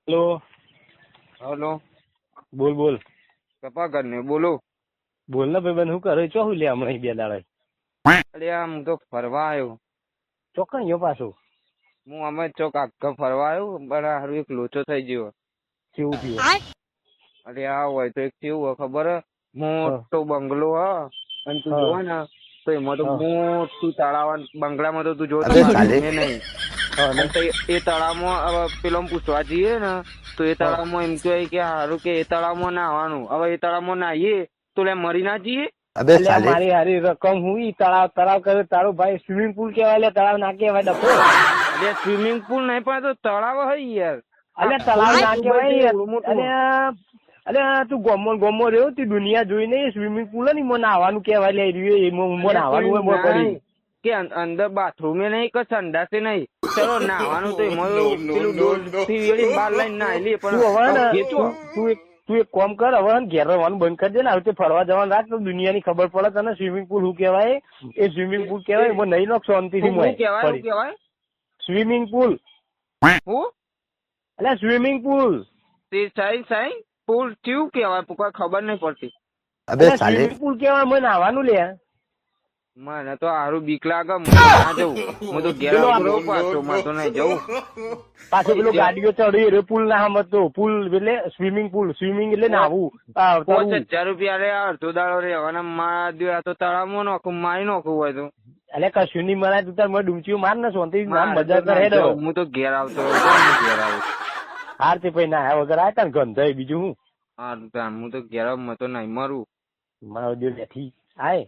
Hello. Hello. બોલ બોલ. કપા ઘર ને બોલો. બોલ ને ભાઈ, શું કરે? ચો લે હમણાં બે દાડા? અરે હું તો ફરવા આવ્યો. ચોકણીઓ પાછું હું અમે ચોક આખા ફરવા આવ્યો, પણ હારું એક લોચો થઈ ગયો. કેવું થયું? અરે આ હોય તો એક કેવું હોય ખબર હે? મોટો બંગલો હ, અને તું જોવે ને તો એમાં તો મોટું તળાવ, બંગલામાં તો તું જો નહીં. એ તળાવમાં પેલો પૂછવા જઈએ ને તો એ તળાવમાં એમ કે સારું કે એ તળાવમાં નાહવાનું. હવે એ તળાવમાં નાહીએ તો મરી ના જઈએ? મારી હારી રકમ હું તળાવ કરે તારું ભાઈ સ્વિમિંગ પુલ કેવાય, તળાવ ના કેવાય ડફો. અરે સ્વિમિંગ પુલ નહીં પણ તો તળાવ હોય યાર. અલે તળાવ ના કેવાય. અરે તું ગોમો રહ્યો, તું દુનિયા જોઈ ને સ્વિમિંગ પુલ ને એમાં નાહવાનું કેવાય. લે નાહવાનું હોય કે અંદર બાથરૂમ નહીં કે સંડાસે નહીં. ચલો નાહવાનું તો એમાં પેલું ડોલ થી બહાર લઈને નાહી લે. પણ તું એક કામ કર, હવે ઘેર રહેવાનું બંધ કરી દે ને. હવે ફરવા જવાનું રાખ તો દુનિયાની ખબર પડે તને. સ્વિમિંગ પુલ શું કેવાય? એ સ્વિમિંગ પુલ કેવાય, એમાં નહીં નો શાંતિથી કેવાય સ્વિમિંગ પુલ. એટલે સ્વિમિંગ પુલ સાઈ પુલ કેવું કેવાય? કોઈ ખબર નહીં પડતી. સ્વિમિંગ પુલ કેવાય, મને નાહવાનું લે. મને તો હારું બીક લાગે, ના જવું. હું તો ઘેર પાછો નહીં જવું. પાછો પેલો ગાડીઓ ચડી પુલ ના સમજતો. પુલ એટલે સ્વિમિંગ પુલ. સ્વિમિંગ એટલે નાહવું. 5000 રૂપિયા રે અડધો દાડો રેવાના માર દે. તો તળાવમાં નાખું, મારી નાખું હોય તો. એટલે કશું નહીં મરાય. તું તાર ડૂમચીઓ માર ને સોંતી મજા કરે. હું તો ઘેર આવતો ઘેર આવું. હાર તે પછી ના વગર આવ્યા ને ગંધાય બીજું હું. હા હું તો ઘેર તો નહીં મરું. મારો દિલ બેઠી આય.